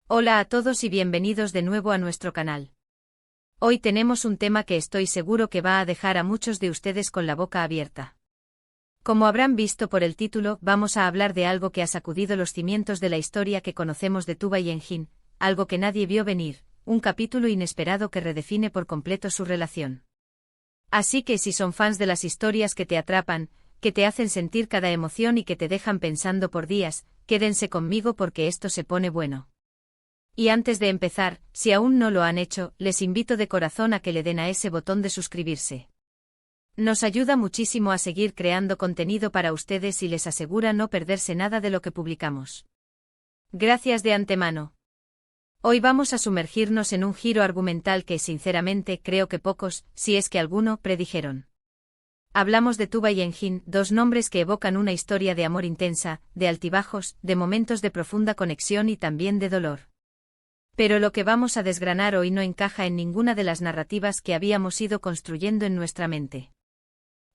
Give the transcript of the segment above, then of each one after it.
Hola a todos y bienvenidos de nuevo a nuestro canal. Hoy tenemos un tema que estoy seguro que va a dejar a muchos de ustedes con la boca abierta. Como habrán visto por el título, vamos a hablar de algo que ha sacudido los cimientos de la historia que conocemos de Tuba y Engin, algo que nadie vio venir, un capítulo inesperado que redefine por completo su relación. Así que si son fans de las historias que te atrapan, que te hacen sentir cada emoción y que te dejan pensando por días, quédense conmigo porque esto se pone bueno. Y antes de empezar, si aún no lo han hecho, les invito de corazón a que le den a ese botón de suscribirse. Nos ayuda muchísimo a seguir creando contenido para ustedes y les asegura no perderse nada de lo que publicamos. Gracias de antemano. Hoy vamos a sumergirnos en un giro argumental que, sinceramente, creo que pocos, si es que alguno, predijeron. Hablamos de Tuba y Engin, dos nombres que evocan una historia de amor intensa, de altibajos, de momentos de profunda conexión y también de dolor. Pero lo que vamos a desgranar hoy no encaja en ninguna de las narrativas que habíamos ido construyendo en nuestra mente.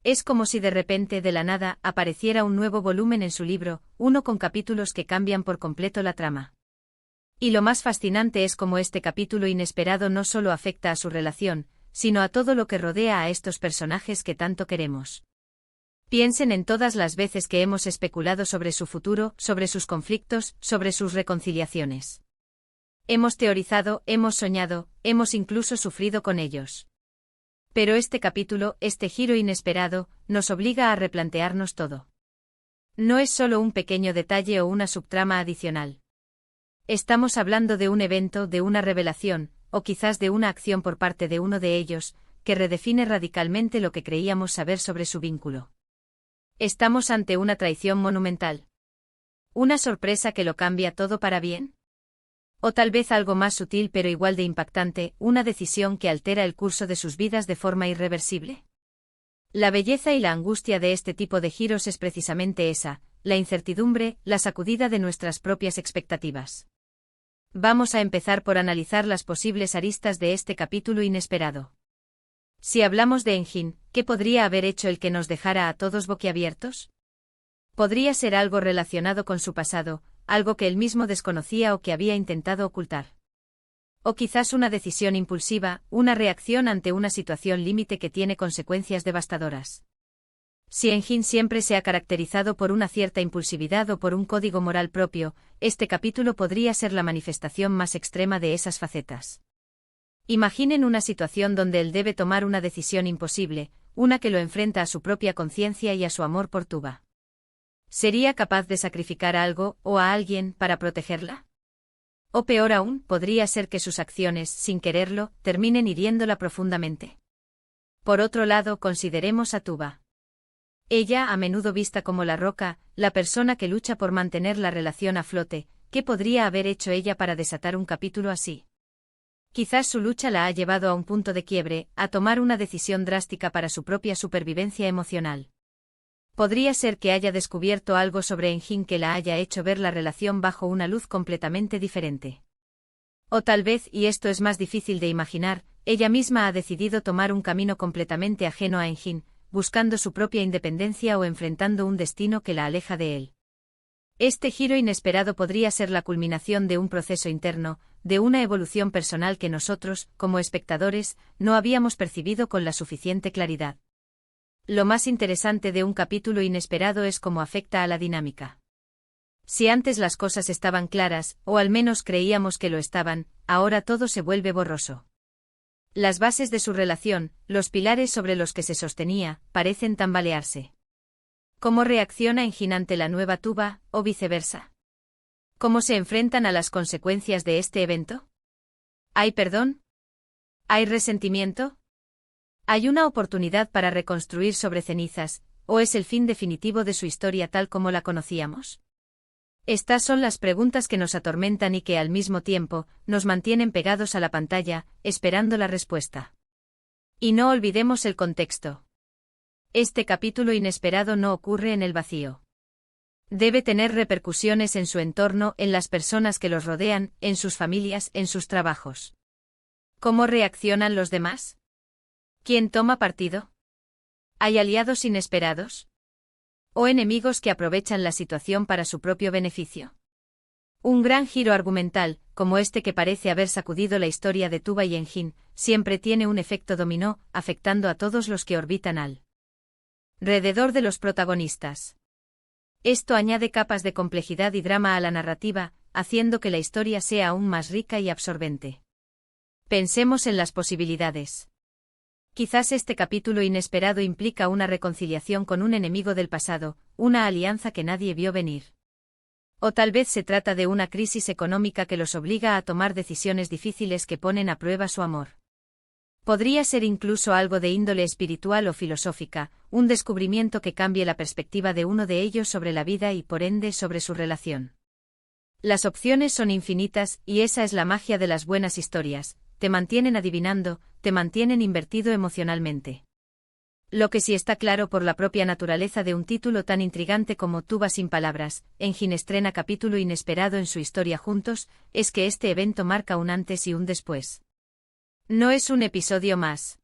Es como si de repente, de la nada, apareciera un nuevo volumen en su libro, uno con capítulos que cambian por completo la trama. Y lo más fascinante es cómo este capítulo inesperado no solo afecta a su relación, sino a todo lo que rodea a estos personajes que tanto queremos. Piensen en todas las veces que hemos especulado sobre su futuro, sobre sus conflictos, sobre sus reconciliaciones. Hemos teorizado, hemos soñado, hemos incluso sufrido con ellos. Pero este capítulo, este giro inesperado, nos obliga a replantearnos todo. No es solo un pequeño detalle o una subtrama adicional. Estamos hablando de un evento, de una revelación, o quizás de una acción por parte de uno de ellos, que redefine radicalmente lo que creíamos saber sobre su vínculo. Estamos ante una traición monumental. ¿Una sorpresa que lo cambia todo para bien? O tal vez algo más sutil pero igual de impactante, una decisión que altera el curso de sus vidas de forma irreversible. La belleza y la angustia de este tipo de giros es precisamente esa, la incertidumbre, la sacudida de nuestras propias expectativas. Vamos a empezar por analizar las posibles aristas de este capítulo inesperado. Si hablamos de Engin, ¿qué podría haber hecho el que nos dejara a todos boquiabiertos? Podría ser algo relacionado con su pasado, algo que él mismo desconocía o que había intentado ocultar. O quizás una decisión impulsiva, una reacción ante una situación límite que tiene consecuencias devastadoras. Si Engin siempre se ha caracterizado por una cierta impulsividad o por un código moral propio, este capítulo podría ser la manifestación más extrema de esas facetas. Imaginen una situación donde él debe tomar una decisión imposible, una que lo enfrenta a su propia conciencia y a su amor por Tuba. ¿Sería capaz de sacrificar algo o a alguien para protegerla? O peor aún, podría ser que sus acciones, sin quererlo, terminen hiriéndola profundamente. Por otro lado, consideremos a Tuba. Ella, a menudo vista como la roca, la persona que lucha por mantener la relación a flote, ¿qué podría haber hecho ella para desatar un capítulo así? Quizás su lucha la ha llevado a un punto de quiebre, a tomar una decisión drástica para su propia supervivencia emocional. Podría ser que haya descubierto algo sobre Engin que la haya hecho ver la relación bajo una luz completamente diferente. O tal vez, y esto es más difícil de imaginar, ella misma ha decidido tomar un camino completamente ajeno a Engin, buscando su propia independencia o enfrentando un destino que la aleja de él. Este giro inesperado podría ser la culminación de un proceso interno, de una evolución personal que nosotros, como espectadores, no habíamos percibido con la suficiente claridad. Lo más interesante de un capítulo inesperado es cómo afecta a la dinámica. Si antes las cosas estaban claras, o al menos creíamos que lo estaban, ahora todo se vuelve borroso. Las bases de su relación, los pilares sobre los que se sostenía, parecen tambalearse. ¿Cómo reacciona Engin ante la nueva Tuba, o viceversa? ¿Cómo se enfrentan a las consecuencias de este evento? ¿Hay perdón? ¿Hay resentimiento? ¿Hay una oportunidad para reconstruir sobre cenizas, o es el fin definitivo de su historia tal como la conocíamos? Estas son las preguntas que nos atormentan y que al mismo tiempo, nos mantienen pegados a la pantalla, esperando la respuesta. Y no olvidemos el contexto. Este capítulo inesperado no ocurre en el vacío. Debe tener repercusiones en su entorno, en las personas que los rodean, en sus familias, en sus trabajos. ¿Cómo reaccionan los demás? ¿Quién toma partido? ¿Hay aliados inesperados? ¿O enemigos que aprovechan la situación para su propio beneficio? Un gran giro argumental, como este que parece haber sacudido la historia de Tuba y Engin, siempre tiene un efecto dominó, afectando a todos los que orbitan alrededor de los protagonistas. Esto añade capas de complejidad y drama a la narrativa, haciendo que la historia sea aún más rica y absorbente. Pensemos en las posibilidades. Quizás este capítulo inesperado implica una reconciliación con un enemigo del pasado, una alianza que nadie vio venir. O tal vez se trata de una crisis económica que los obliga a tomar decisiones difíciles que ponen a prueba su amor. Podría ser incluso algo de índole espiritual o filosófica, un descubrimiento que cambie la perspectiva de uno de ellos sobre la vida y por ende sobre su relación. Las opciones son infinitas, y esa es la magia de las buenas historias, te mantienen adivinando, te mantienen invertido emocionalmente. Lo que sí está claro por la propia naturaleza de un título tan intrigante como Tuba sin palabras, Engin estrena capítulo inesperado en su historia juntos, es que este evento marca un antes y un después. No es un episodio más.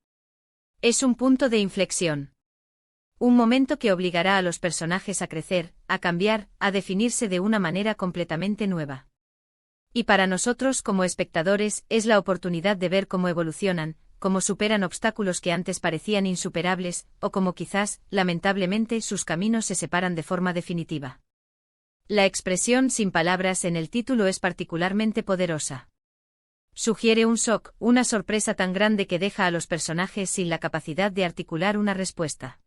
Es un punto de inflexión. Un momento que obligará a los personajes a crecer, a cambiar, a definirse de una manera completamente nueva. Y para nosotros como espectadores es la oportunidad de ver cómo evolucionan, cómo superan obstáculos que antes parecían insuperables, o cómo quizás, lamentablemente, sus caminos se separan de forma definitiva. La expresión sin palabras en el título es particularmente poderosa. Sugiere un shock, una sorpresa tan grande que deja a los personajes sin la capacidad de articular una respuesta.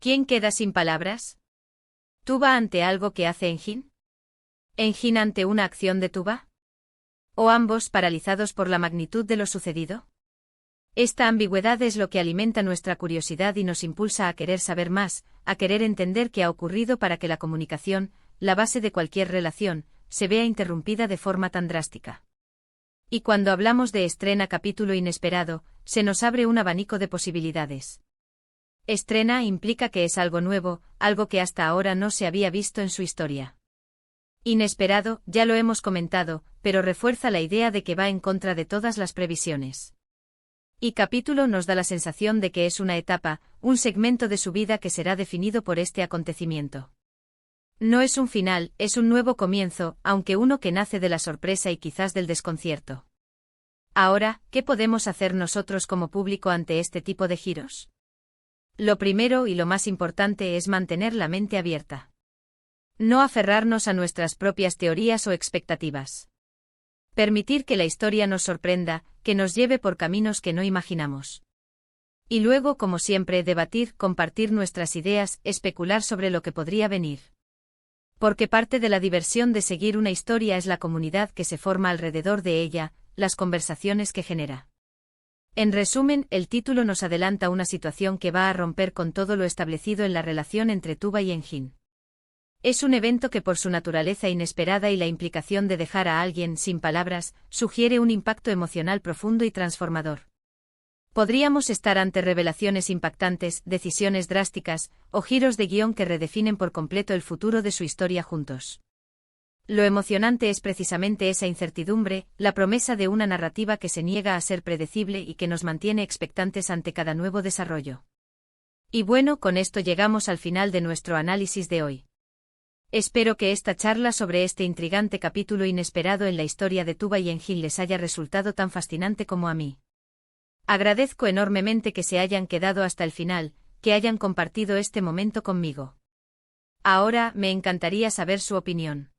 ¿Quién queda sin palabras? ¿Tuba ante algo que hace Engin? ¿Engin ante una acción de Tuba? ¿O ambos paralizados por la magnitud de lo sucedido? Esta ambigüedad es lo que alimenta nuestra curiosidad y nos impulsa a querer saber más, a querer entender qué ha ocurrido para que la comunicación, la base de cualquier relación, se vea interrumpida de forma tan drástica. Y cuando hablamos de estrena capítulo inesperado, se nos abre un abanico de posibilidades. Estrena implica que es algo nuevo, algo que hasta ahora no se había visto en su historia. Inesperado, ya lo hemos comentado, pero refuerza la idea de que va en contra de todas las previsiones. Y capítulo nos da la sensación de que es una etapa, un segmento de su vida que será definido por este acontecimiento. No es un final, es un nuevo comienzo, aunque uno que nace de la sorpresa y quizás del desconcierto. Ahora, ¿qué podemos hacer nosotros como público ante este tipo de giros? Lo primero y lo más importante es mantener la mente abierta. No aferrarnos a nuestras propias teorías o expectativas. Permitir que la historia nos sorprenda, que nos lleve por caminos que no imaginamos. Y luego, como siempre, debatir, compartir nuestras ideas, especular sobre lo que podría venir. Porque parte de la diversión de seguir una historia es la comunidad que se forma alrededor de ella, las conversaciones que genera. En resumen, el título nos adelanta una situación que va a romper con todo lo establecido en la relación entre Tuba y Engin. Es un evento que por su naturaleza inesperada y la implicación de dejar a alguien sin palabras, sugiere un impacto emocional profundo y transformador. Podríamos estar ante revelaciones impactantes, decisiones drásticas, o giros de guión que redefinen por completo el futuro de su historia juntos. Lo emocionante es precisamente esa incertidumbre, la promesa de una narrativa que se niega a ser predecible y que nos mantiene expectantes ante cada nuevo desarrollo. Y bueno, con esto llegamos al final de nuestro análisis de hoy. Espero que esta charla sobre este intrigante capítulo inesperado en la historia de Tuba y Engin les haya resultado tan fascinante como a mí. Agradezco enormemente que se hayan quedado hasta el final, que hayan compartido este momento conmigo. Ahora, me encantaría saber su opinión.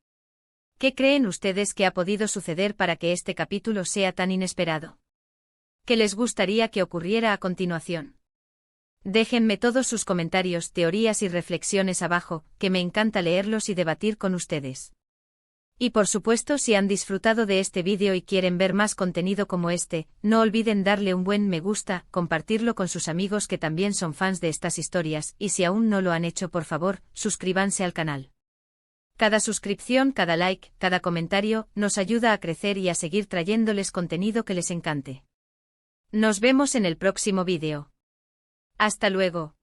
¿Qué creen ustedes que ha podido suceder para que este capítulo sea tan inesperado? ¿Qué les gustaría que ocurriera a continuación? Déjenme todos sus comentarios, teorías y reflexiones abajo, que me encanta leerlos y debatir con ustedes. Y por supuesto, si han disfrutado de este vídeo y quieren ver más contenido como este, no olviden darle un buen me gusta, compartirlo con sus amigos que también son fans de estas historias, y si aún no lo han hecho, por favor, suscríbanse al canal. Cada suscripción, cada like, cada comentario, nos ayuda a crecer y a seguir trayéndoles contenido que les encante. Nos vemos en el próximo vídeo. Hasta luego.